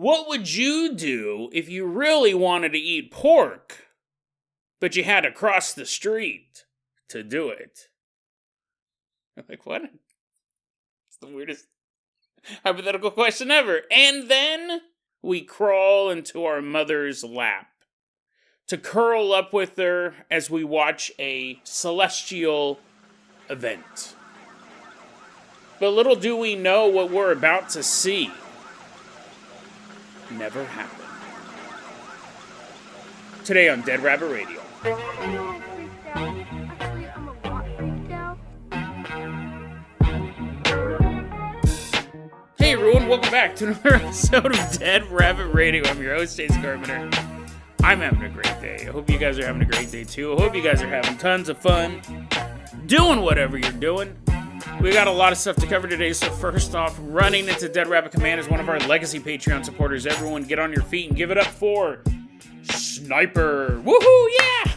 What would you do if you really wanted to eat pork, but you had to cross the street to do it? I'm like, what? It's the weirdest hypothetical question ever. And then we crawl into our mother's lap to curl up with her as we watch a celestial event. But little do we know what we're about to see never happened. Today on Dead Rabbit Radio. Hey everyone, welcome back to another episode of Dead Rabbit Radio. I'm your host, Jason Carpenter. I'm having a great day. I hope you guys are having a great day too. I hope you guys are having tons of fun doing whatever you're doing. We got a lot of stuff to cover today, so first off, running into Dead Rabbit Command is one of our legacy Patreon supporters. Everyone get on your feet and give it up for Sniper. Woohoo, yeah!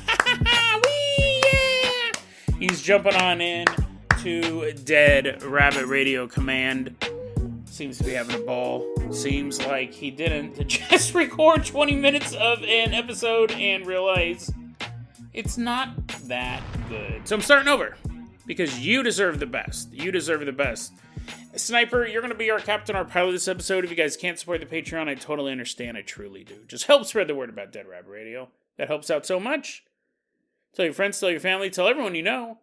Wee, yeah! He's jumping on in to Dead Rabbit Radio Command. Seems to be having a ball. Seems like he didn't just record 20 minutes of an episode and realize it's not that good. So I'm starting over. Because you deserve the best. You deserve the best. Sniper, you're going to be our captain, our pilot this episode. If you guys can't support the Patreon, I totally understand. I truly do. Just help spread the word about Dead Rabbit Radio. That helps out so much. Tell your friends, tell your family, tell everyone you know.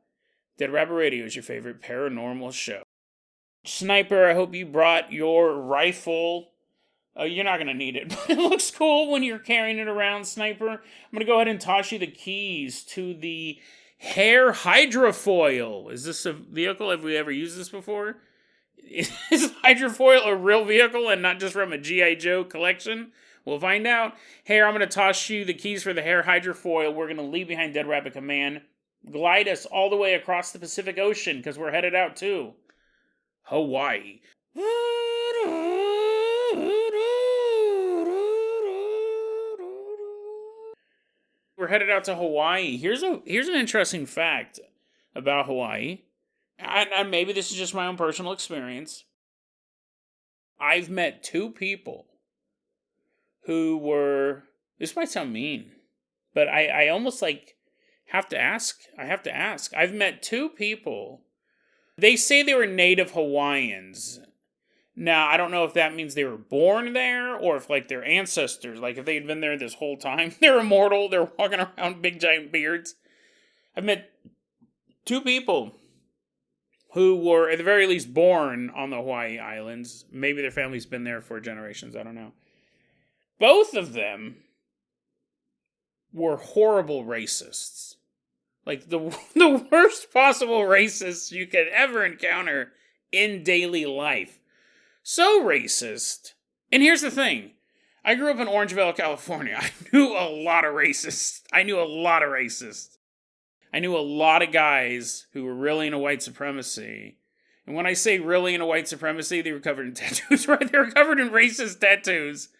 Dead Rabbit Radio is your favorite paranormal show. Sniper, I hope you brought your rifle. You're not going to need it, but it looks cool when you're carrying it around, Sniper. I'm going to go ahead and toss you the keys to the hair hydrofoil. Is this a vehicle? Have we ever used this before? Is hydrofoil a real vehicle and not just from a G.I. Joe collection? We'll find out. Hair, I'm going to toss you the keys for the hair hydrofoil. We're going to leave behind Dead Rabbit Command. Glide us all the way across the Pacific Ocean because we're headed out to Hawaii. We're headed out to Hawaii. Here's an interesting fact about Hawaii. And maybe this is just my own personal experience. I've met two people who were... This might sound mean, but I almost have to ask. I have to ask. I've met two people. They say they were native Hawaiians. Now, I don't know if that means they were born there, or if, their ancestors, if they had been there this whole time, they're immortal, they're walking around big giant beards. I've met two people who were, at the very least, born on the Hawaii Islands. Maybe their family's been there for generations, I don't know. Both of them were horrible racists. The worst possible racists you could ever encounter in daily life. So racist. And here's the thing. I grew up in Orangeville, California. I knew a lot of racists. I knew a lot of guys who were really into white supremacy. And when I say really into white supremacy, they were covered in tattoos, right? They were covered in racist tattoos.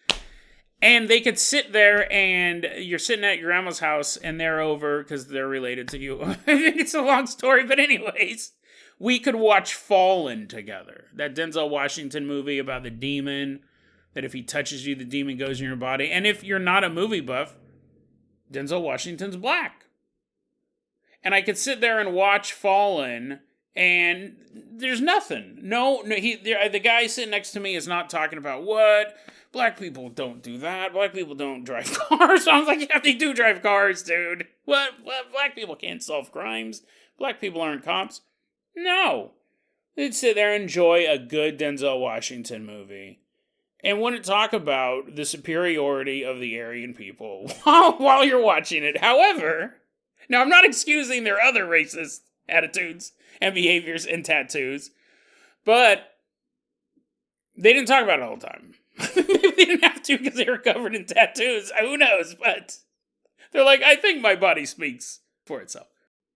And they could sit there and you're sitting at your grandma's house and they're over because they're related to you. It's a long story, but anyways. We could watch Fallen together. That Denzel Washington movie about the demon. That if he touches you, the demon goes in your body. And if you're not a movie buff, Denzel Washington's black. And I could sit there and watch Fallen, and there's nothing. The guy sitting next to me is not talking about what? Black people don't do that. Black people don't drive cars. So I was like, yeah, they do drive cars, dude. What? Black people can't solve crimes. Black people aren't cops. No. They'd sit there and enjoy a good Denzel Washington movie. And wouldn't talk about the superiority of the Aryan people while you're watching it. However, now I'm not excusing their other racist attitudes and behaviors and tattoos, but they didn't talk about it all the time. Maybe they didn't have to because they were covered in tattoos. Who knows? But they're like, I think my body speaks for itself.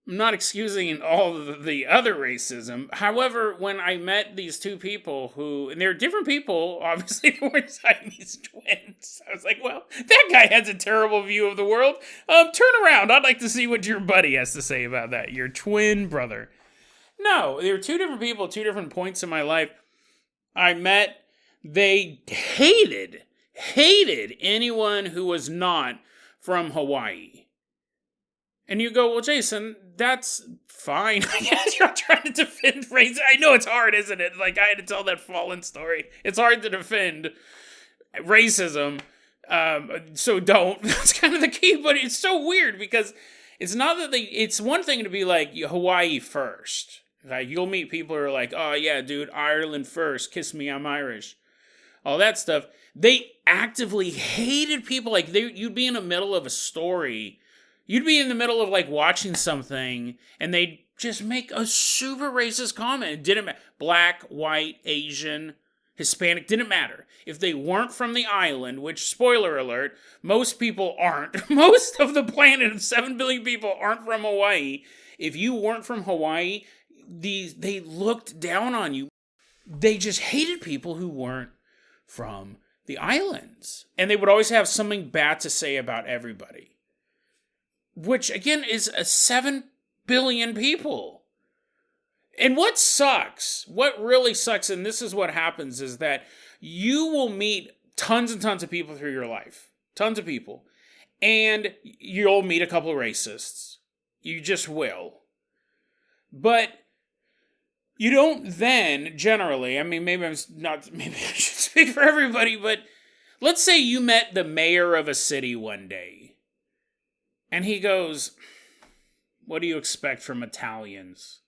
I'm not excusing all the other racism. However, when I met these two people and they're different people, obviously they weren't Siamese twins. I was like, well, that guy has a terrible view of the world. Turn around. I'd like to see what your buddy has to say about that. Your twin brother. No, they were two different people, two different points in my life. I met, they hated hated anyone who was not from Hawaii. And you go, well, Jason, that's fine. I guess you're trying to defend race. I know it's hard, isn't it? Like, I had to tell that fallen story. It's hard to defend racism. So don't. That's kind of the key, but it's so weird because it's not that it's one thing to be like Hawaii first. Like, you'll meet people who are like, oh yeah, dude, Ireland first. Kiss me, I'm Irish. All that stuff. They actively hated people. Like, you'd be in the middle of a story. You'd be in the middle of, like, watching something, and they'd just make a super racist comment. It didn't matter. Black, white, Asian, Hispanic, didn't matter. If they weren't from the island, which, spoiler alert, most people aren't. Most of the planet of 7 billion people aren't from Hawaii. If you weren't from Hawaii, they looked down on you. They just hated people who weren't from the islands. And they would always have something bad to say about everybody. Which, again, is 7 billion people. And what sucks, what really sucks, and this is what happens, is that you will meet tons and tons of people through your life. Tons of people. And you'll meet a couple of racists. You just will. But you don't then, generally, I mean, maybe I should speak for everybody, but let's say you met the mayor of a city one day. And he goes, what do you expect from Italians?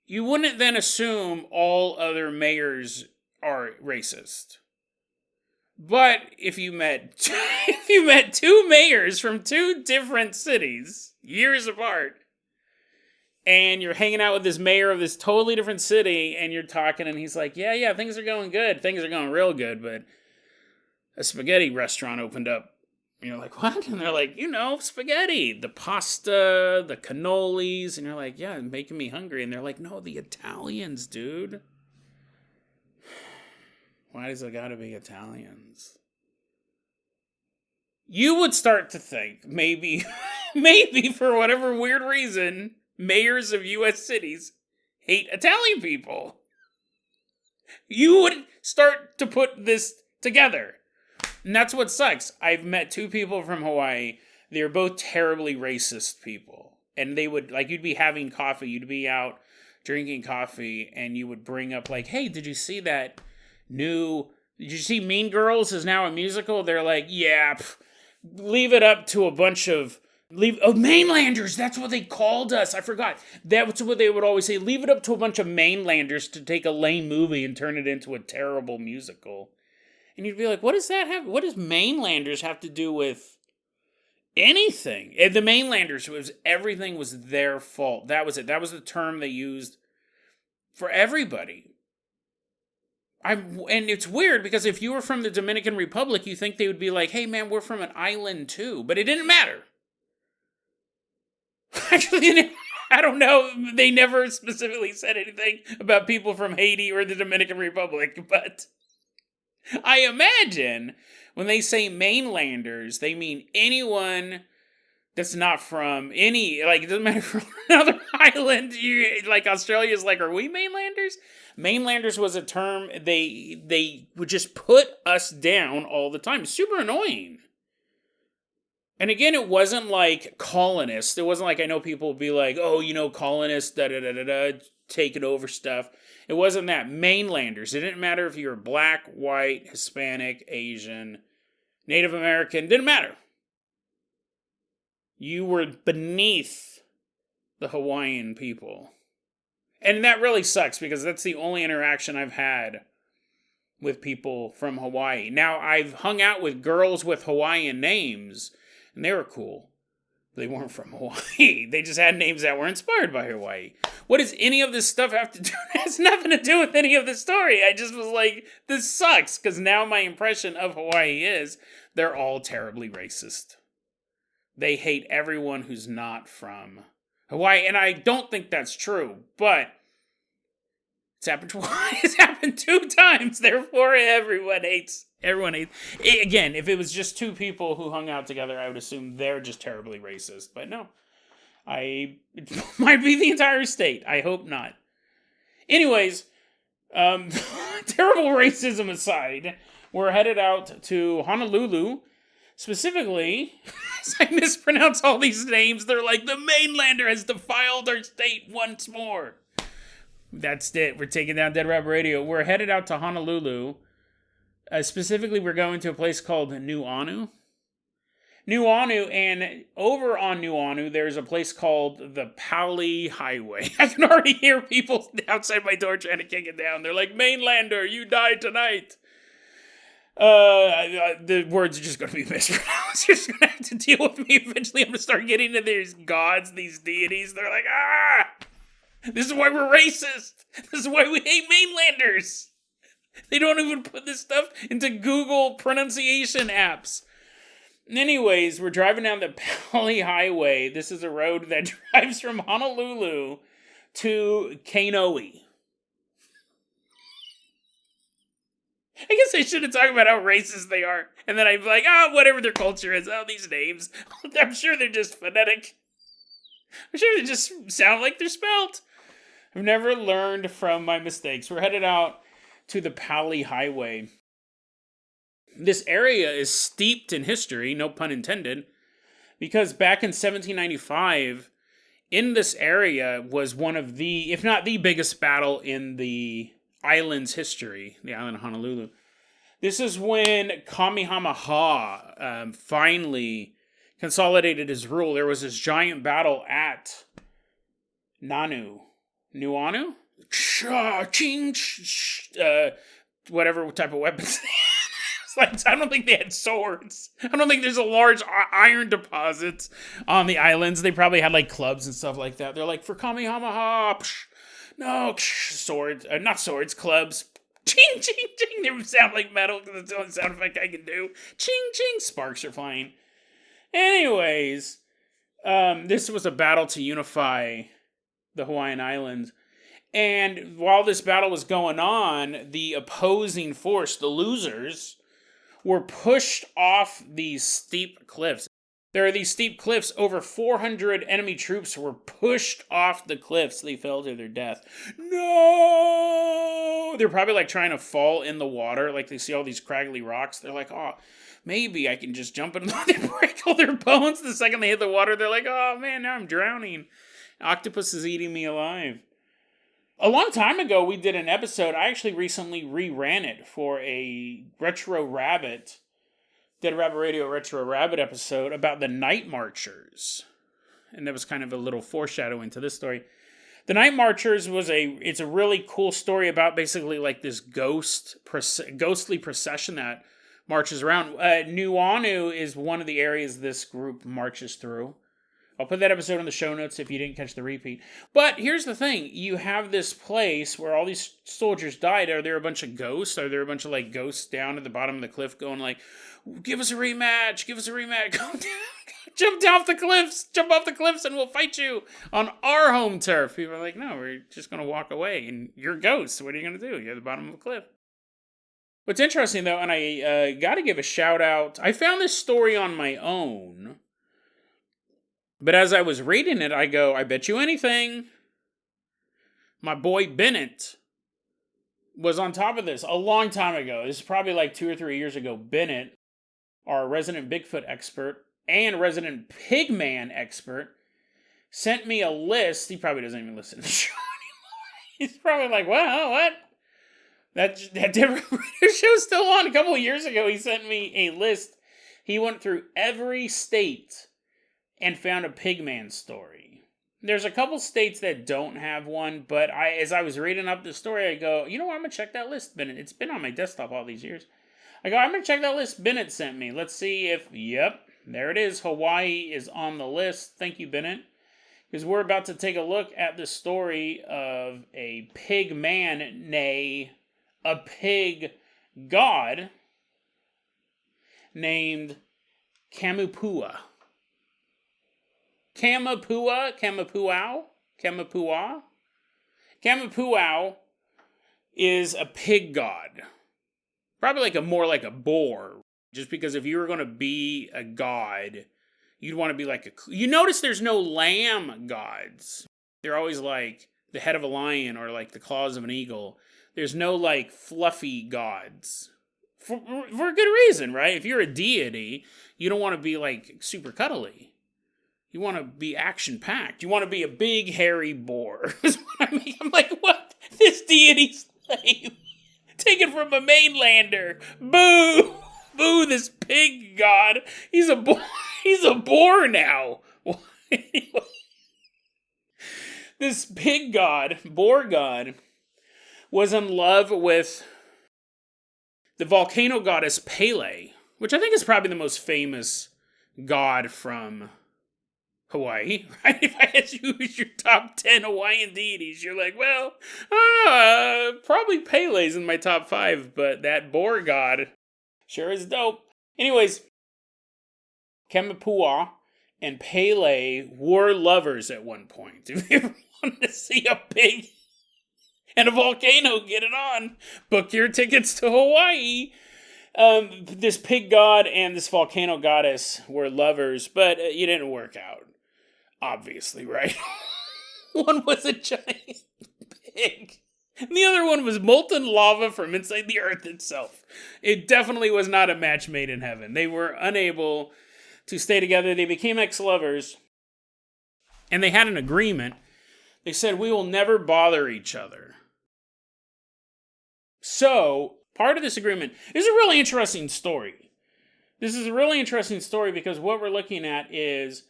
You wouldn't then assume all other mayors are racist. But if you met 2 mayors from 2 different cities, years apart, and you're hanging out with this mayor of this totally different city, and you're talking, and he's like, yeah, things are going good. Things are going real good, but a spaghetti restaurant opened up. And you're like, what? And they're like, spaghetti, the pasta, the cannolis. And you're like, yeah, it's making me hungry. And they're like, no, the Italians, dude. Why does it gotta be Italians? You would start to think, maybe for whatever weird reason, mayors of U.S. cities hate Italian people. You would start to put this together. And that's what sucks. I've met 2 people from Hawaii. They're both terribly racist people. And they would, like, you'd be having coffee. You'd be out drinking coffee. And you would bring up, like, hey, did you see Mean Girls is now a musical? They're like, yeah, leave it up to a bunch of, mainlanders. That's what they called us. I forgot. That's what they would always say. Leave it up to a bunch of mainlanders to take a lame movie and turn it into a terrible musical. And you'd be like, what does mainlanders have to do with anything? And the mainlanders, everything was their fault. That was it. That was the term they used for everybody. And it's weird because if you were from the Dominican Republic, you think they would be like, hey man, we're from an island too. But it didn't matter. Actually, I don't know. They never specifically said anything about people from Haiti or the Dominican Republic, but I imagine when they say mainlanders, they mean anyone that's not from it doesn't matter from another island. Like Australia's like, are we mainlanders? Mainlanders was a term they would just put us down all the time. It's super annoying. And again, it wasn't like colonists. It wasn't like, I know people would be like, oh, colonists, taking over stuff. It wasn't that. Mainlanders. It didn't matter if you were black, white, Hispanic, Asian, Native American. Didn't matter. You were beneath the Hawaiian people. And that really sucks because that's the only interaction I've had with people from Hawaii. Now, I've hung out with girls with Hawaiian names, and they were cool. They weren't from Hawaii. They just had names that were inspired by Hawaii. What does any of this stuff have to do? It has nothing to do with any of the story. I just was like, this sucks. Because now my impression of Hawaii is they're all terribly racist. They hate everyone who's not from Hawaii. And I don't think that's true. But it's happened twice. It's happened 2 times. Therefore, everyone hates. Again, if it was just 2 people who hung out together, I would assume they're just terribly racist. But no. It might be the entire state. I hope not. Anyways, terrible racism aside, we're headed out to Honolulu. Specifically, as I mispronounce all these names, they're like, the mainlander has defiled our state once more. That's it. We're taking down Dead Rabbit Radio. We're headed out to Honolulu. Specifically, we're going to a place called Nu'anu. Nu'anu, and over on Nu'anu, there's a place called the Pali Highway. I can already hear people outside my door trying to kick it down. They're like, mainlander, you die tonight. The words are just going to be mispronounced. You're just going to have to deal with me. Eventually, I'm going to start getting to these gods, these deities. They're like, this is why we're racist. This is why we hate mainlanders. They don't even put this stuff into Google pronunciation apps. Anyways, we're driving down the Pali Highway. This is a road that drives from Honolulu to Kaino'i. I guess I shouldn't talk about how racist they are. And then I'd be like, whatever their culture is. These names. I'm sure they're just phonetic. I'm sure they just sound like they're spelt. I've never learned from my mistakes. We're headed out to the Pali Highway. This area is steeped in history, no pun intended, because back in 1795, in this area was one of the, if not the biggest battle in the island's history, the island of Honolulu. This is when Kamehameha finally consolidated his rule. There was this giant battle at Nu'anu. Whatever type of weapons they had. Like, I don't think they had swords. I don't think there's a large iron deposits on the islands. They probably had like clubs and stuff like that. They're like, for Kamehameha, no, swords, not swords, clubs. Ching, ching, ching. They sound like metal because it's the only sound effect I can do. Ching, ching. Sparks are flying. Anyways, this was a battle to unify the Hawaiian Islands. And while this battle was going on, the opposing force, the losers, were pushed off these steep cliffs. There are these steep cliffs. Over 400 enemy troops were pushed off the cliffs. They fell to their death. No! They're probably like trying to fall in the water. Like they see all these craggly rocks. They're like, maybe I can just jump in. They break all their bones the second they hit the water. They're like, oh man, now I'm drowning. Octopus is eating me alive. A long time ago, we did an episode. I actually recently reran it for a Retro Rabbit, Dead Rabbit Radio Retro Rabbit episode about the Night Marchers. And that was kind of a little foreshadowing to this story. The Night Marchers it's a really cool story about basically like this ghostly procession that marches around. Nu'anu is one of the areas this group marches through. I'll put that episode in the show notes if you didn't catch the repeat. But here's the thing. You have this place where all these soldiers died. Are there a bunch of ghosts? Are there a bunch of like ghosts down at the bottom of the cliff going like, give us a rematch, give us a rematch. Go down, jump off the cliffs and we'll fight you on our home turf. People are like, no, we're just going to walk away and you're ghosts. What are you going to do? You're at the bottom of a cliff. What's interesting though, and I got to give a shout out. I found this story on my own. But as I was reading it, I go, I bet you anything, my boy Bennett was on top of this a long time ago. This is probably like 2 or 3 years ago. Bennett, our resident Bigfoot expert and resident Pigman expert, sent me a list. He probably doesn't even listen to the show anymore. He's probably like, what? That different show's still on. A couple of years ago, he sent me a list. He went through every state and found a Pigman story. There's a couple states that don't have one, but as I was reading up the story, I go, you know what, I'm going to check that list, Bennett. It's been on my desktop all these years. I go, I'm going to check that list Bennett sent me. Let's see if, yep, there it is. Hawaii is on the list. Thank you, Bennett. Because we're about to take a look at the story of a pig man, nay, a pig god, named Kamupua. Kamapuao is a pig god. Probably more like a boar. Just because if you were going to be a god, you'd want to be like you notice there's no lamb gods. They're always like the head of a lion or like the claws of an eagle. There's no, like, fluffy gods. For a good reason, right? If you're a deity, you don't want to be, like, super cuddly. You want to be action-packed. You want to be a big, hairy boar. Is what I mean. I'm like, what? This deity's lame. Taken from a mainlander. Boo! Boo, this pig god. He's a boar. He's a boar now. This pig god, boar god, was in love with the volcano goddess Pele, which I think is probably the most famous god from Hawaii, right? If I asked you who's your top 10 Hawaiian deities, you're like, well, probably Pele's in my top 5, but that boar god sure is dope. Anyways, Kemapua and Pele were lovers at one point. If you ever wanted to see a pig and a volcano get it on, book your tickets to Hawaii. This pig god and this volcano goddess were lovers, but it didn't work out. Obviously, right? One was a giant pig, and the other one was molten lava from inside the earth itself. It definitely was not a match made in heaven. They were unable to stay together. They became ex-lovers, and they had an agreement. They said, we will never bother each other. So, part of this agreement is a really interesting story. This is a really interesting story because what we're looking at is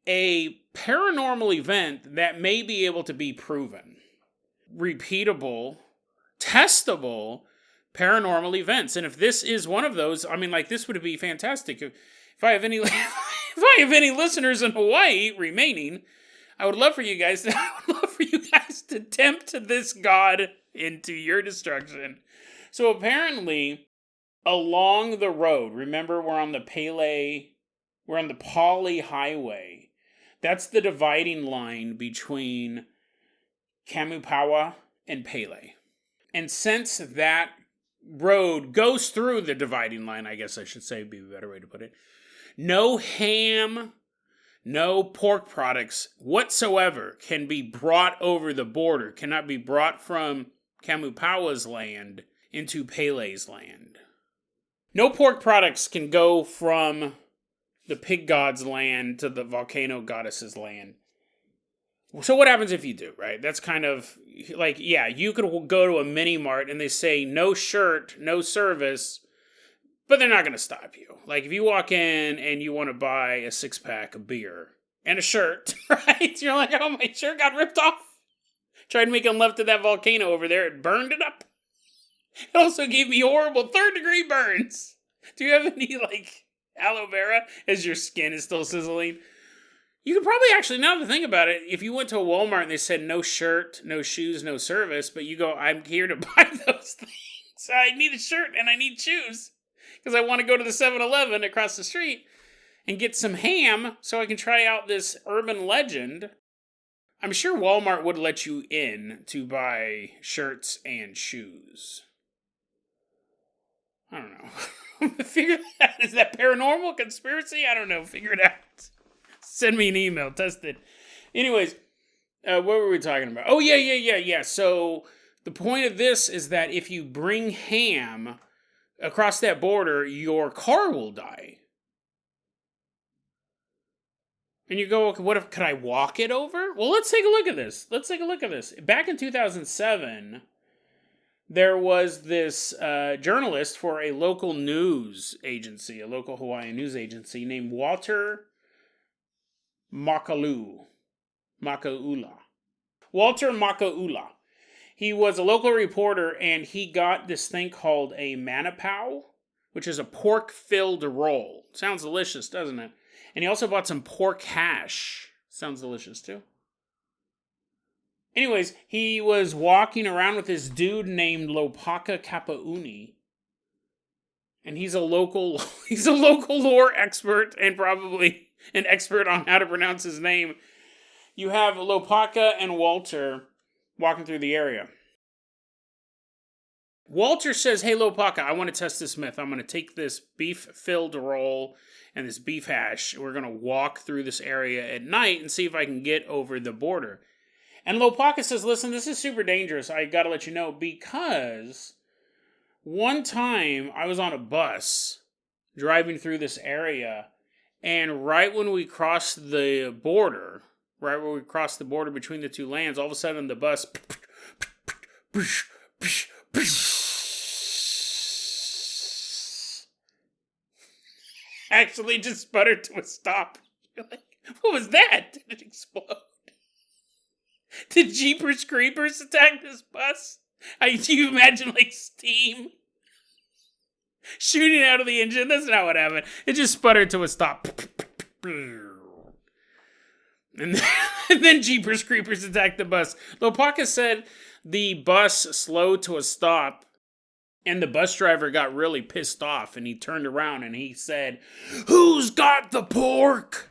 a paranormal event that may be able to be proven. Repeatable, testable paranormal events. And if this is one of those, I mean, like, this would be fantastic. If I have any listeners in Hawaii remaining, I would love for you guys to tempt this god into your destruction. So apparently, along the road, remember we're on the Pali Highway. That's the dividing line between Kamupawa and Pele. And since that road goes through the dividing line, I guess I should say, would be a better way to put it, no ham, no pork products whatsoever can be brought over the border, cannot be brought from Kamupawa's land into Pele's land. No pork products can go from the pig god's land to the volcano goddess's land. So what happens if you do, right? That's kind of like, yeah, you could go to a mini mart and they say no shirt, no service, but they're not going to stop you. Like if you walk in and you want to buy a 6-pack of beer and a shirt, right? You're like, oh, my shirt got ripped off. Tried to make a left to that volcano over there. It burned it up. It also gave me horrible 3rd-degree burns. Do you have any, like, aloe vera as your skin is still sizzling? You could probably actually, now to think about it, if you went to a Walmart and they said no shirt, no shoes, no service, but you go, I'm here to buy those things. I need a shirt and I need shoes because I want to go to the 7-Eleven across the street and get some ham so I can try out this urban legend. I'm sure Walmart would let you in to buy shirts and shoes. I don't know. Figure that out. Is that paranormal conspiracy? I don't know. Figure it out. Send me an email. Test it. Anyways, what were we talking about? Oh, yeah. So the point of this is that if you bring ham across that border, your car will die. And you go, okay, could I walk it over? Well, let's take a look at this. Back in 2007, there was this journalist for a local news agency, a local Hawaiian news agency named Walter Makaula. Walter Makaula. He was a local reporter, and he got this thing called a manapau, which is a pork-filled roll. Sounds delicious, doesn't it? And he also bought some pork hash. Sounds delicious, too. Anyways, he was walking around with this dude named Lopaka Kapauni. And he's a local lore expert and probably an expert on how to pronounce his name. You have Lopaka and Walter walking through the area. Walter says, hey, Lopaka, I want to test this myth. I'm going to take this beef-filled roll and this beef hash. We're going to walk through this area at night and see if I can get over the border. And Lopaka says, listen, this is super dangerous. I gotta let you know, because one time I was on a bus driving through this area, and right when we crossed the border, between the two lands, all of a sudden the bus actually just sputtered to a stop. You're like, what was that? Did it explode? Did Jeepers Creepers attack this bus? Do you imagine, like, steam shooting out of the engine? That's not what happened. It just sputtered to a stop. And then Jeepers Creepers attacked the bus. Lopaka said the bus slowed to a stop, and the bus driver got really pissed off, and he turned around and he said, "Who's got the pork?"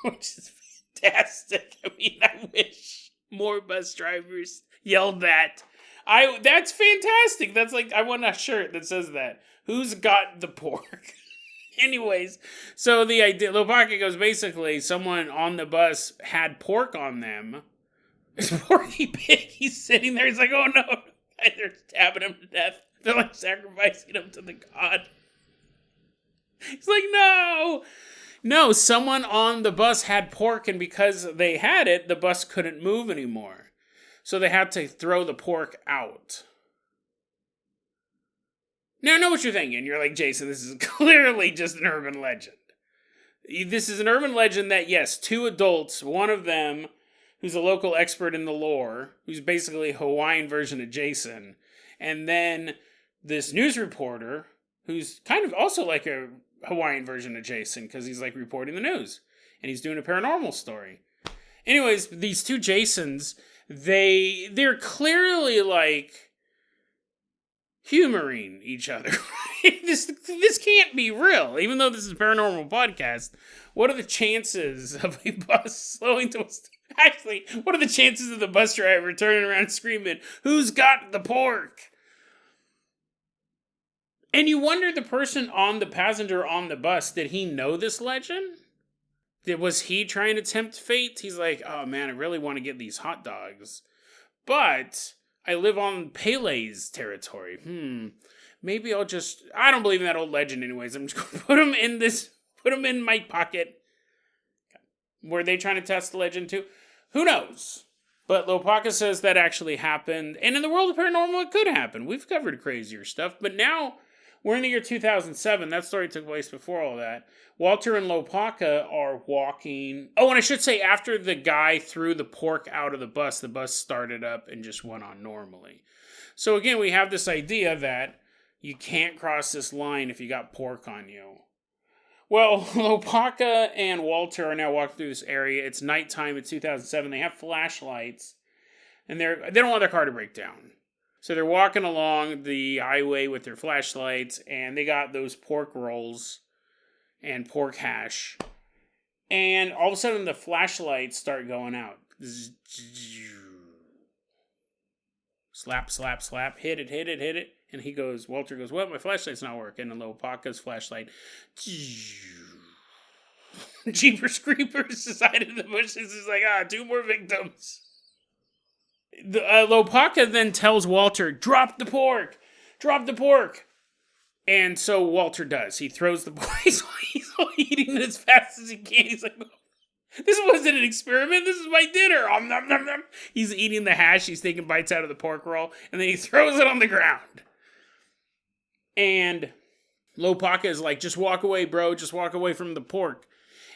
Which is fantastic. I mean, I wish more bus drivers yelled that. That's fantastic. That's like, I want a shirt that says that. Who's got the pork? Anyways, so the idea, Lopaka goes, basically, someone on the bus had pork on them. It's Porky Pig. He's sitting there. He's like, oh no. They're stabbing him to death. They're like sacrificing him to the god. He's like, no. No, someone on the bus had pork, and because they had it, the bus couldn't move anymore. So they had to throw the pork out. Now, I know what you're thinking. You're like, Jason, this is clearly just an urban legend. This is an urban legend that, yes, two adults, one of them, who's a local expert in the lore, who's basically a Hawaiian version of Jason, and then this news reporter, who's kind of also like a Hawaiian version of Jason, because he's like reporting the news, and he's doing a paranormal story. Anyways, these two Jasons, they're clearly like humoring each other. This can't be real, even though this is a paranormal podcast. What are the chances of a bus slowing to a Actually, what are the chances of the bus driver turning around and screaming, "Who's got the pork?" And you wonder, the person on the passenger on the bus, did he know this legend? Was he trying to tempt fate? He's like, oh man, I really want to get these hot dogs, but I live on Pele's territory. Maybe I don't believe in that old legend anyways. I'm just going to put them in my pocket. Were they trying to test the legend too? Who knows? But Lopaka says that actually happened. And in the world of paranormal, it could happen. We've covered crazier stuff. But now, we're in the year 2007. That story took place before all that. Walter and Lopaka are walking. Oh, and I should say, after the guy threw the pork out of the bus started up and just went on normally. So again, we have this idea that you can't cross this line if you got pork on you. Well, Lopaka and Walter are now walking through this area. It's nighttime. It's 2007. They have flashlights, and they don't want their car to break down. So they're walking along the highway with their flashlights, and they got those pork rolls and pork hash. And all of a sudden, the flashlights start going out. Slap, slap, slap. Hit it. And Walter goes, well, my flashlight's not working. And Lopaka's flashlight. Jeepers Creepers decided in the bushes. Is like, 2 more victims. Lopaka then tells Walter, drop the pork. And so Walter does. He throws the pork. He's eating it as fast as he can. He's like, this wasn't an experiment. This is my dinner. Nom, nom, nom. He's eating the hash. He's taking bites out of the pork roll. And then he throws it on the ground. And Lopaka is like, just walk away, bro. Just walk away from the pork.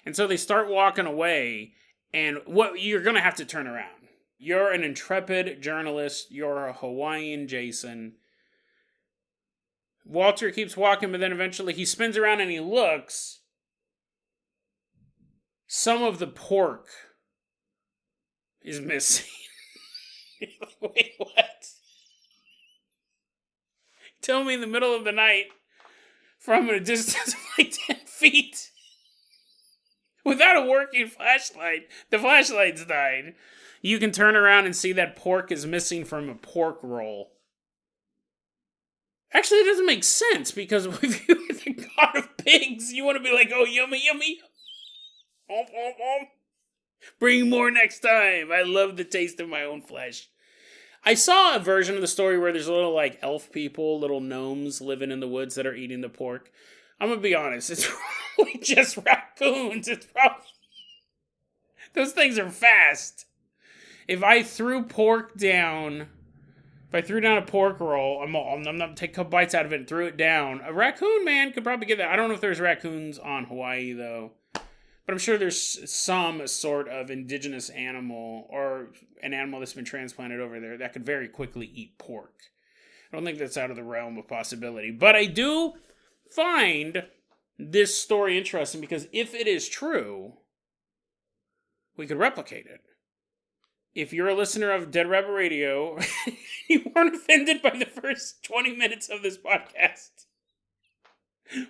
And so they start walking away. And you're going to have to turn around. You're an intrepid journalist. You're a Hawaiian Jason. Walter keeps walking, but then eventually he spins around and he looks. Some of the pork is missing. Wait, what? Tell me in the middle of the night, from a distance of like 10 feet, without a working flashlight, the flashlight's died. You can turn around and see that pork is missing from a pork roll. Actually, it doesn't make sense, because if you're the god of pigs, you want to be like, oh, yummy, yummy. Bring more next time. I love the taste of my own flesh. I saw a version of the story where there's little like elf people, little gnomes living in the woods that are eating the pork. I'm gonna be honest, it's probably just raccoons. It's probably those things are fast. If I threw down a pork roll, I'm gonna take a couple bites out of it and threw it down. A raccoon, man, could probably get that. I don't know if there's raccoons on Hawaii though. But I'm sure there's some sort of indigenous animal or an animal that's been transplanted over there that could very quickly eat pork. I don't think that's out of the realm of possibility. But I do find this story interesting because if it is true, we could replicate it. If you're a listener of Dead Rabbit Radio, you weren't offended by the first 20 minutes of this podcast,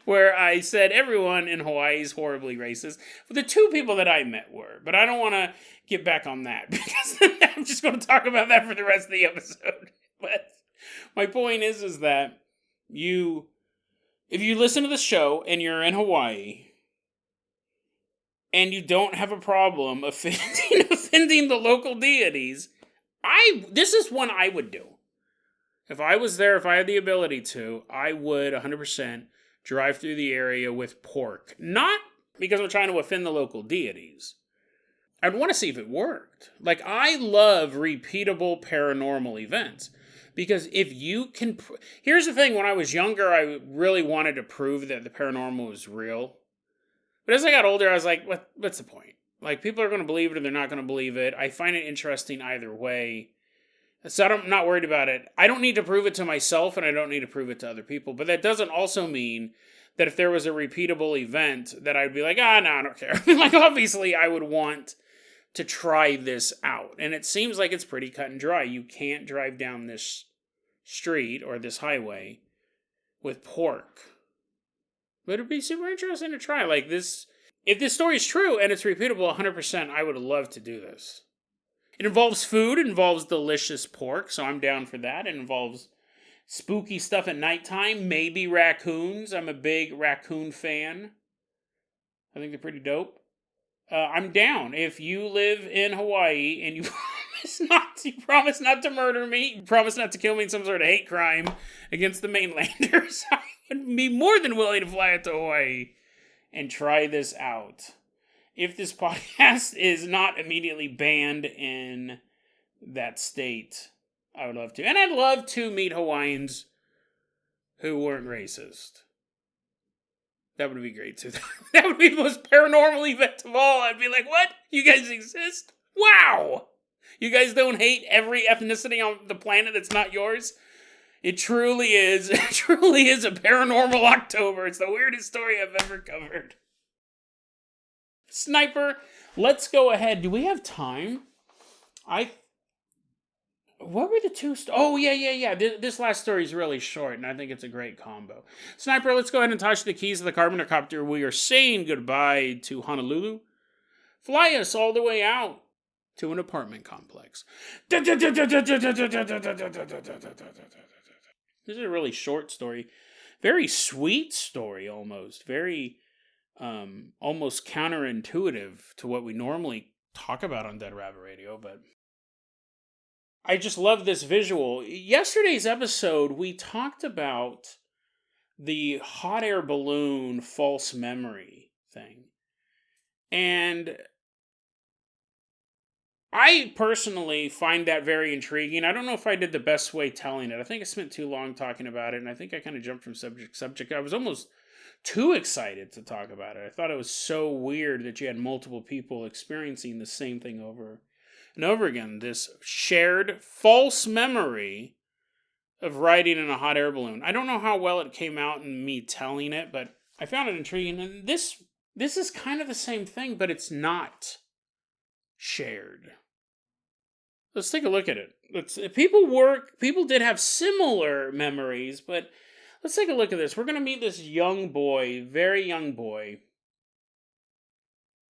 where I said everyone in Hawaii is horribly racist. But the two people that I met were. But I don't want to get back on that because I'm just going to talk about that for the rest of the episode. But my point is that if you listen to the show and you're in Hawaii and you don't have a problem offending the local deities, this is one I would do. If I was there, if I had the ability to, I would 100% drive through the area with pork. Not because I'm trying to offend the local deities. I'd want to see if it worked. Like, I love repeatable paranormal events. Because if you can... Here's the thing, when I was younger, I really wanted to prove that the paranormal was real. But as I got older, I was like, what's the point? Like, people are going to believe it or they're not going to believe it. I find it interesting either way. So I'm not worried about it. I don't need to prove it to myself, and I don't need to prove it to other people. But that doesn't also mean that if there was a repeatable event, that I'd be like, no, I don't care. Like, obviously, I would want to try this out. And it seems like it's pretty cut and dry. You can't drive down this street or this highway with pork. But it'd be super interesting to try. Like, this, if this story is true and it's repeatable 100%, I would love to do this. It involves food, it involves delicious pork, so I'm down for that. It involves spooky stuff at nighttime, maybe raccoons. I'm a big raccoon fan. I think they're pretty dope. I'm down. If you live in Hawaii and you promise not to murder me, you promise not to kill me in some sort of hate crime against the mainlanders, I would be more than willing to fly out to Hawaii and try this out. If this podcast is not immediately banned in that state, I would love to. And I'd love to meet Hawaiians who weren't racist. That would be great too. That would be the most paranormal event of all. I'd be like, what? You guys exist? Wow! You guys don't hate every ethnicity on the planet that's not yours? It truly is. It truly is a paranormal October. It's the weirdest story I've ever covered. Sniper, let's go ahead. Do we have time? What were the two... Oh, yeah. This last story is really short, and I think it's a great combo. Sniper, let's go ahead and touch the keys of the Carpenter copter. We are saying goodbye to Honolulu. Fly us all the way out to an apartment complex. This is a really short story. Very sweet story, almost. Very... almost counterintuitive to what we normally talk about on Dead Rabbit Radio, but I just love this visual. Yesterday's episode, we talked about the hot air balloon false memory thing. And I personally find that very intriguing. I don't know if I did the best way telling it. I think I spent too long talking about it, and I think I kind of jumped from subject to subject. I was almost too excited to talk about it. I thought it was so weird that you had multiple people experiencing the same thing over and over again. This shared false memory of riding in a hot air balloon. I don't know how well it came out in me telling it, but I found it intriguing. And this is kind of the same thing, but it's not shared. Let's take a look at it. People did have similar memories, but let's take a look at this. We're going to meet this young boy, very young boy.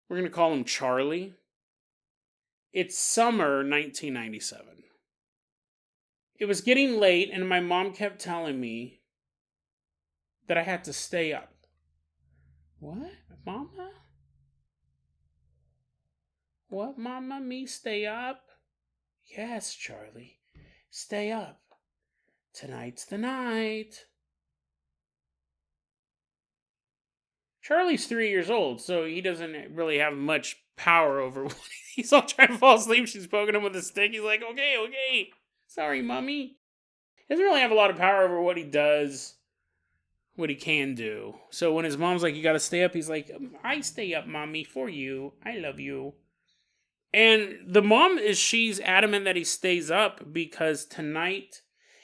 We're going to call him Charlie. It's summer 1997. It was getting late, and my mom kept telling me that I had to stay up. What? Mama? What, Mama? Me stay up? Yes, Charlie. Stay up. Tonight's the night. Charlie's 3 years old, so he doesn't really have much power over what he's all trying to fall asleep. She's poking him with a stick. He's like, okay. Sorry, Mommy. He doesn't really have a lot of power over what he does, what he can do. So when his mom's like, you gotta stay up, he's like, I stay up, Mommy, for you. I love you. And the mom she's adamant that he stays up because tonight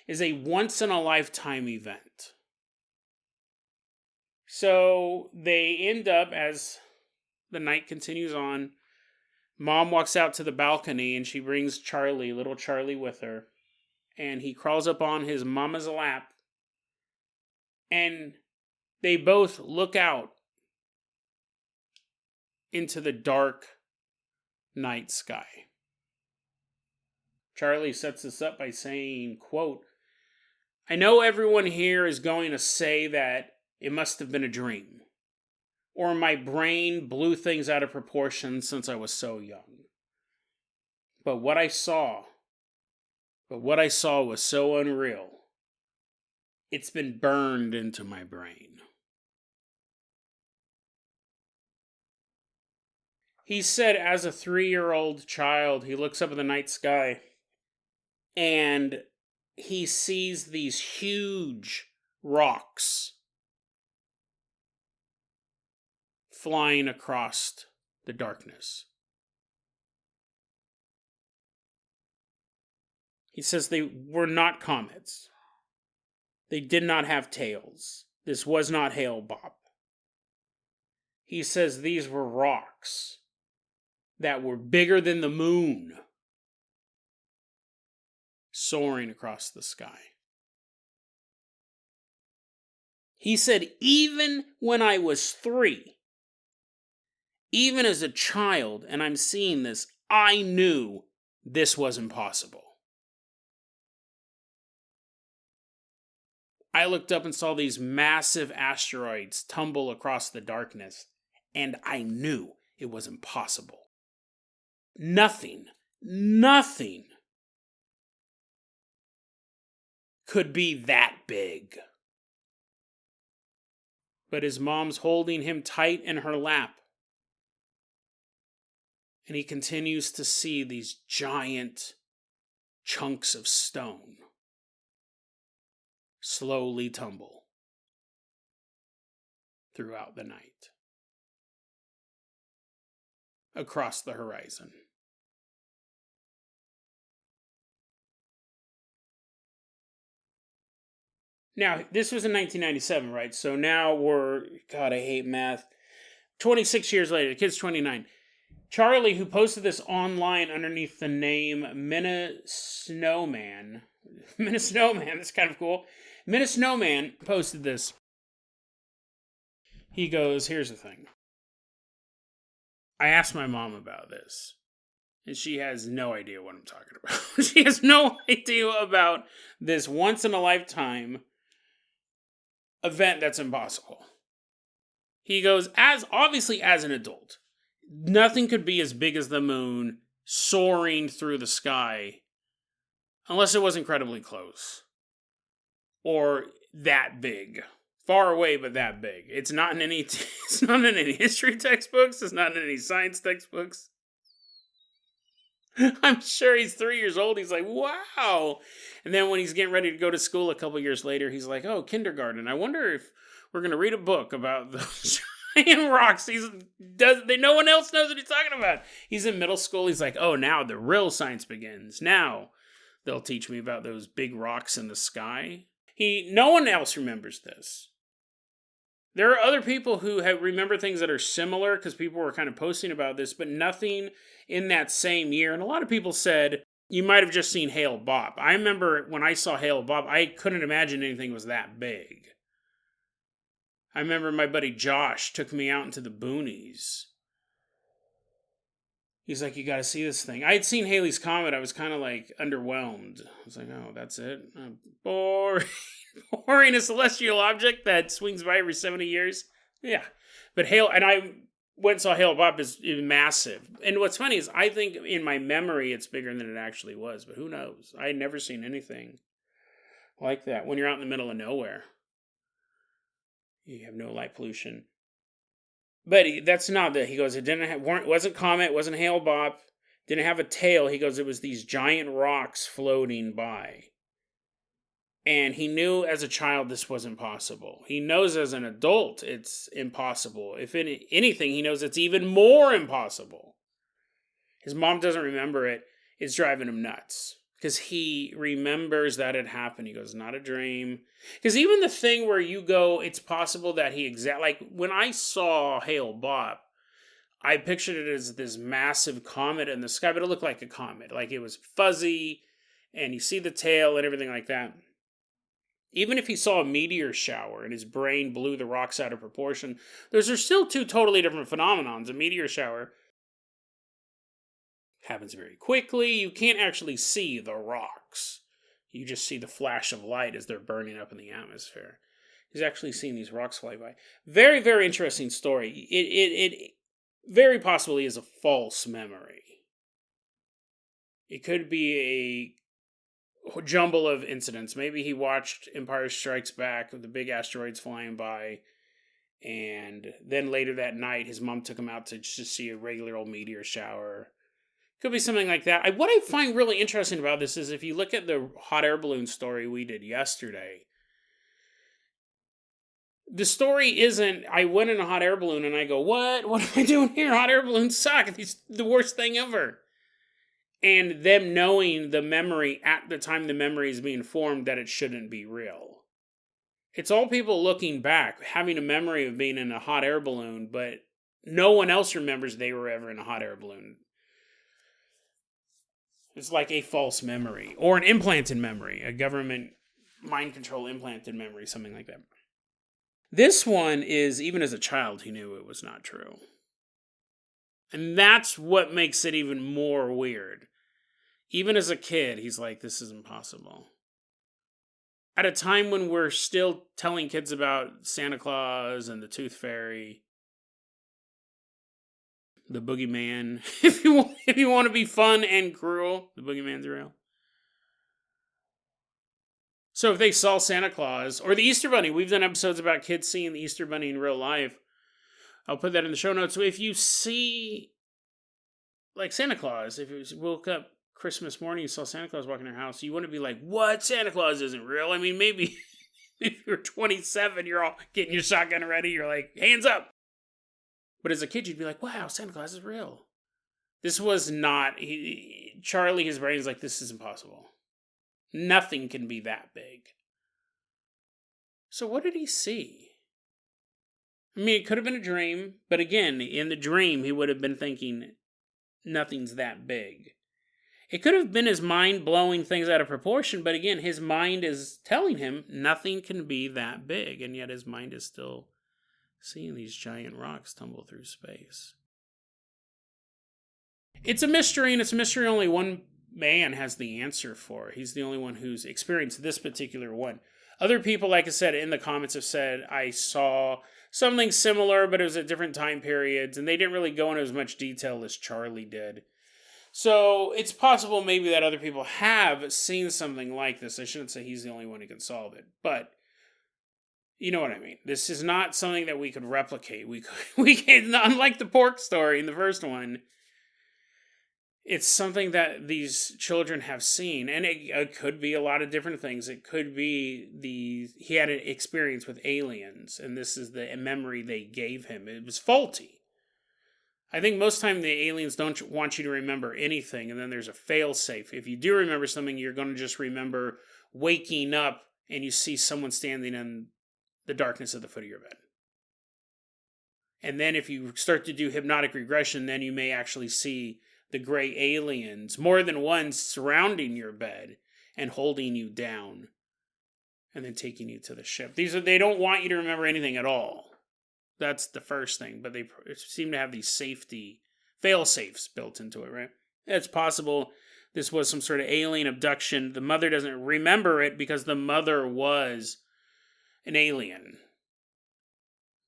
is a once-in-a-lifetime event. So they end up, as the night continues on, Mom walks out to the balcony and she brings Charlie, little Charlie, with her. And he crawls up on his mama's lap. And they both look out into the dark night sky. Charlie sets this up by saying, quote, I know everyone here is going to say that it must have been a dream, or my brain blew things out of proportion since I was so young. But what I saw was so unreal. It's been burned into my brain. He said as a 3-year-old child, he looks up at the night sky and he sees these huge rocks flying across the darkness. He says they were not comets. They did not have tails. This was not Hale-Bopp. He says these were rocks that were bigger than the moon, soaring across the sky. He said, even when I was 3, even as a child, and I'm seeing this, I knew this was impossible. I looked up and saw these massive asteroids tumble across the darkness, and I knew it was impossible. Nothing could be that big. But his mom's holding him tight in her lap. And he continues to see these giant chunks of stone slowly tumble throughout the night across the horizon. Now, this was in 1997, right? So now God, I hate math. 26 years later, the kid's 29. Charlie, who posted this online underneath the name Snowman, that's kind of cool. Snowman posted this. He goes, here's the thing. I asked my mom about this, and she has no idea what I'm talking about. She has no idea about this once-in-a-lifetime event that's impossible. He goes, obviously as an adult, nothing could be as big as the moon soaring through the sky unless it was incredibly close. Or that big. Far away, but that big. It's not in any history textbooks. It's not in any science textbooks. I'm sure he's 3 years old. He's like, wow. And then when he's getting ready to go to school a couple years later, he's like, oh, kindergarten. I wonder if we're going to read a book about those giant rocks. No one else knows what he's talking about. He's in middle school. He's like, oh, now the real science begins. Now they'll teach me about those big rocks in the sky. No one else remembers this. There are other people who remember things that are similar because people were kind of posting about this, but nothing in that same year. And a lot of people said, you might have just seen Hale-Bopp. I remember when I saw Hale-Bopp, I couldn't imagine anything was that big. I remember my buddy Josh took me out into the boonies. He's like, you got to see this thing. I had seen Halley's Comet. I was kind of like underwhelmed. I was like, oh, that's it? Boring. Boring, a celestial object that swings by every 70 years. Yeah. But went and saw Hail Bob is massive. And what's funny is I think in my memory it's bigger than it actually was, but who knows? I had never seen anything like that when you're out in the middle of nowhere. You have no light pollution. But that's not that. He goes, it wasn't Comet, wasn't Hail Bob, didn't have a tail. He goes, it was these giant rocks floating by. And he knew as a child this wasn't possible. He knows as an adult it's impossible. If anything, he knows it's even more impossible. His mom doesn't remember it. It's driving him nuts. Because he remembers that it happened. He goes, not a dream. Because even the thing where you go, it's possible that like when I saw Hail Bob, I pictured it as this massive comet in the sky, but it looked like a comet. Like it was fuzzy, and you see the tail and everything like that. Even if he saw a meteor shower and his brain blew the rocks out of proportion, those are still two totally different phenomenons. A meteor shower happens very quickly. You can't actually see the rocks. You just see the flash of light as they're burning up in the atmosphere. He's actually seen these rocks fly by. Very, very interesting story. It very possibly is a false memory. It could be a jumble of incidents. Maybe he watched Empire Strikes Back with the big asteroids flying by, and then later that night his mom took him out to just see a regular old meteor shower. Could be something like that. What I find really interesting about this is if you look at the hot air balloon story we did yesterday, the story isn't, I went in a hot air balloon and I go, what? What am I doing here? Hot air balloons suck. It's the worst thing ever. And them knowing the memory at the time the memory is being formed that it shouldn't be real. It's all people looking back, having a memory of being in a hot air balloon, but no one else remembers they were ever in a hot air balloon. It's like a false memory, or an implanted memory, a government mind control implanted memory, something like that. This one is, even as a child, he knew it was not true. And that's what makes it even more weird. Even as a kid, he's like, this is impossible. At a time when we're still telling kids about Santa Claus and the Tooth Fairy, the Boogeyman. If you want to be fun and cruel, the Boogeyman's real. So if they saw Santa Claus, or the Easter Bunny, we've done episodes about kids seeing the Easter Bunny in real life. I'll put that in the show notes. So if you see, like Santa Claus, if you woke up Christmas morning, you saw Santa Claus walking in your house, you wouldn't be like, what? Santa Claus isn't real. I mean, maybe if you're 27, you're all getting your shotgun ready, you're like, hands up. But as a kid, you'd be like, wow, Santa Claus is real. This was not, Charlie, his brain is like, this is impossible. Nothing can be that big. So what did he see? I mean, it could have been a dream, but again, in the dream, he would have been thinking, nothing's that big. It could have been his mind blowing things out of proportion, but again, his mind is telling him nothing can be that big, and yet his mind is still seeing these giant rocks tumble through space. It's a mystery, and it's a mystery only one man has the answer for. He's the only one who's experienced this particular one. Other people, like I said, in the comments have said, I saw something similar, but it was at different time periods, and they didn't really go into as much detail as Charlie did. So it's possible maybe that other people have seen something like this. I shouldn't say he's the only one who can solve it, but you know what I mean. This is not something that we could replicate. We can, unlike the pork story in the first one. It's something that these children have seen, and it could be a lot of different things. It could be he had an experience with aliens, and this is the memory they gave him. It was faulty. I think most time the aliens don't want you to remember anything, and then there's a fail-safe. If you do remember something, you're going to just remember waking up and you see someone standing in the darkness at the foot of your bed. And then if you start to do hypnotic regression, then you may actually see the gray aliens, more than one, surrounding your bed and holding you down and then taking you to the ship. They don't want you to remember anything at all. That's the first thing, but they seem to have these safety fail-safes built into it, right? It's possible this was some sort of alien abduction. The mother doesn't remember it because the mother was an alien.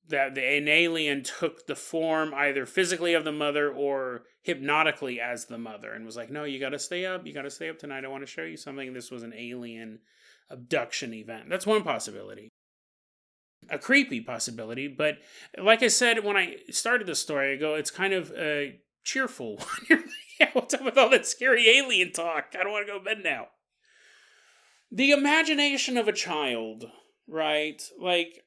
that an alien took the form either physically of the mother or hypnotically as the mother and was like, no, you got to stay up. You got to stay up tonight. I want to show you something. This was an alien abduction event. That's one possibility. A creepy possibility. But like I said, when I started the story, I go, it's kind of a cheerful one. You're like, yeah, what's up with all that scary alien talk? I don't want to go to bed now. The imagination of a child, right? Like,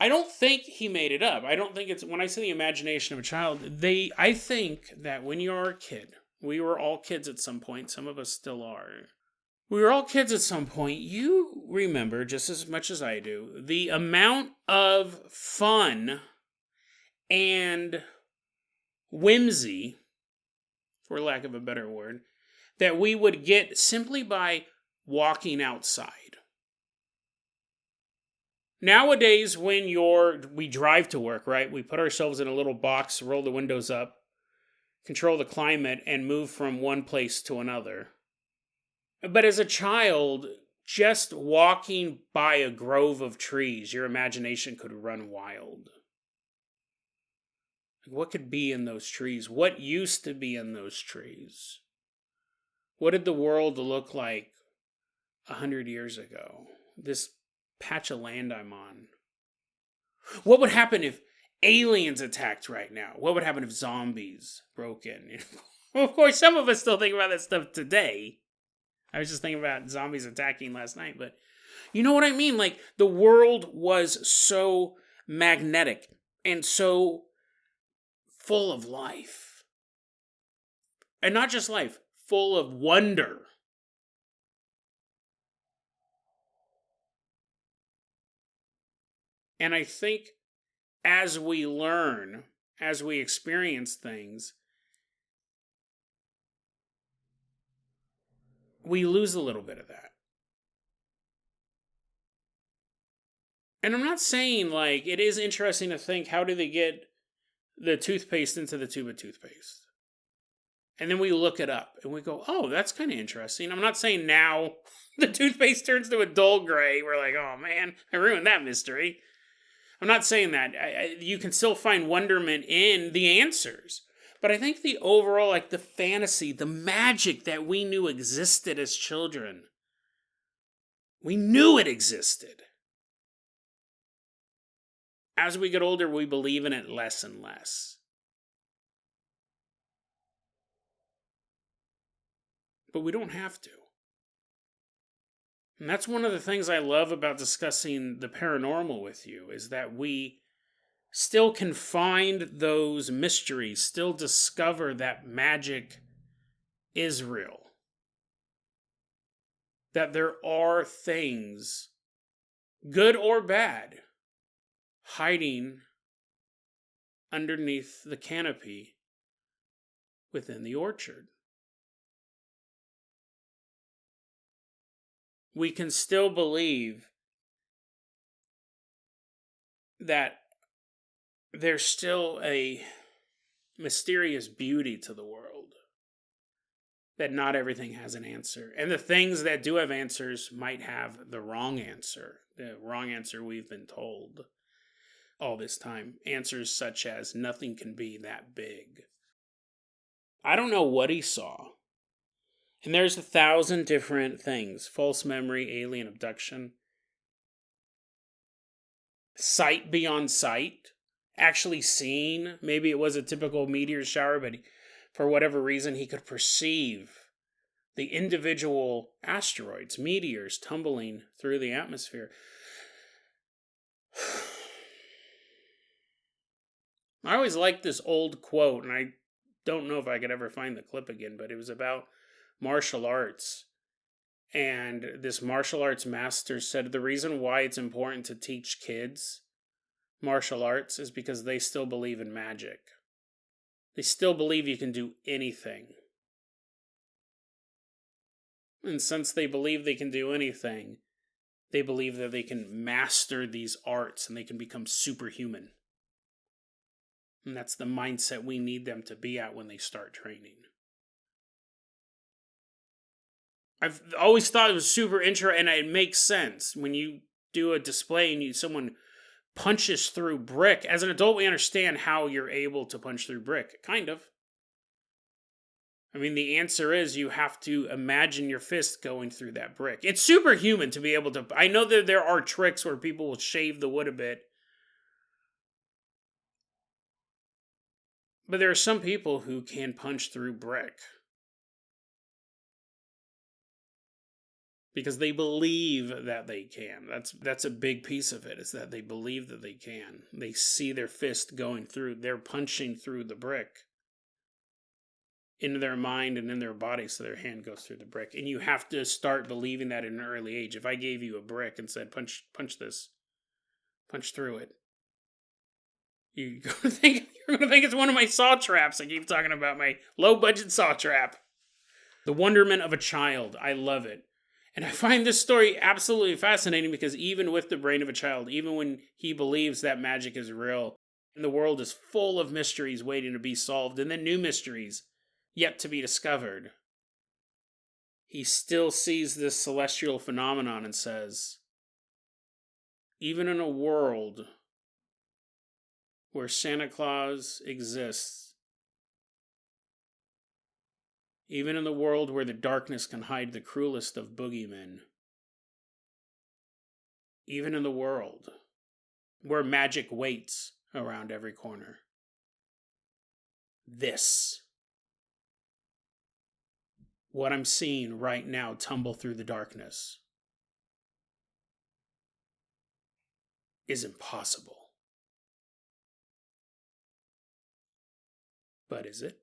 I don't think he made it up. I don't think it's, when I say the imagination of a child, I think that when you're a kid, we were all kids at some point, some of us still are. We were all kids at some point. You remember, just as much as I do, the amount of fun and whimsy, for lack of a better word, that we would get simply by walking outside. Nowadays, when we drive to work, right? We put ourselves in a little box, roll the windows up, control the climate, and move from one place to another. But as a child, just walking by a grove of trees, your imagination could run wild. What could be in those trees? What used to be in those trees? What did the world look like 100 years ago? This patch of land I'm on. What would happen if aliens attacked right now? What would happen if zombies broke in? Well, of course, some of us still think about that stuff today. I was just thinking about zombies attacking last night, but you know what I mean? Like, the world was so magnetic and so full of life. And not just life, full of wonder. And I think as we learn, as we experience things, we lose a little bit of that. And I'm not saying, like, it is interesting to think, how do they get the toothpaste into the tube of toothpaste? And then we look it up and we go, oh, that's kind of interesting. I'm not saying now the toothpaste turns to a dull gray. We're like, oh man, I ruined that mystery. I'm not saying that. You can still find wonderment in the answers. But I think the overall, like, the fantasy, the magic that we knew existed as children, we knew it existed. As we get older, we believe in it less and less. But we don't have to. And that's one of the things I love about discussing the paranormal with you, is that we still can find those mysteries, still discover that magic is real. That there are things, good or bad, hiding underneath the canopy within the orchard. We can still believe that there's still a mysterious beauty to the world. That not everything has an answer. And the things that do have answers might have the wrong answer. The wrong answer we've been told all this time. Answers such as, nothing can be that big. I don't know what he saw. And there's 1,000 different things. False memory, alien abduction, sight beyond sight, actually seeing. Maybe it was a typical meteor shower, but for whatever reason, he could perceive the individual asteroids, meteors tumbling through the atmosphere. I always liked this old quote, and I don't know if I could ever find the clip again, but it was about martial arts. And this martial arts master said the reason why it's important to teach kids martial arts is because they still believe in magic. They still believe you can do anything. And since they believe they can do anything, they believe that they can master these arts and they can become superhuman. And that's the mindset we need them to be at when they start training. I've always thought it was super interesting, and it makes sense when you do a display and someone punches through brick. As an adult, we understand how you're able to punch through brick. Kind of. I mean, the answer is you have to imagine your fist going through that brick. It's superhuman to be able to... I know that there are tricks where people will shave the wood a bit. But there are some people who can punch through brick. Because they believe that they can. That's a big piece of it, is that they believe that they can. They see their fist going through. They're punching through the brick into their mind and in their body, so their hand goes through the brick. And you have to start believing that at an early age. If I gave you a brick and said, punch this, punch through it, you're going to think it's one of my saw traps. I keep talking about my low-budget saw trap. The wonderment of a child. I love it. And I find this story absolutely fascinating because even with the brain of a child, even when he believes that magic is real, and the world is full of mysteries waiting to be solved, and then new mysteries yet to be discovered, he still sees this celestial phenomenon and says, even in a world where Santa Claus exists, even in the world where the darkness can hide the cruelest of boogeymen, even in the world where magic waits around every corner, what I'm seeing right now tumble through the darkness, is impossible. But is it?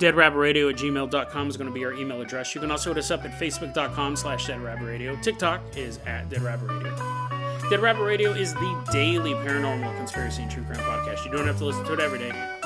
deadrabbitradio@gmail.com is going to be our email address. You can also hit us up at facebook.com/deadrabbitradio. TikTok is at deadrabbitradio. Dead Rabbit Radio is the daily paranormal conspiracy and true crime podcast. You don't have to listen to it every day,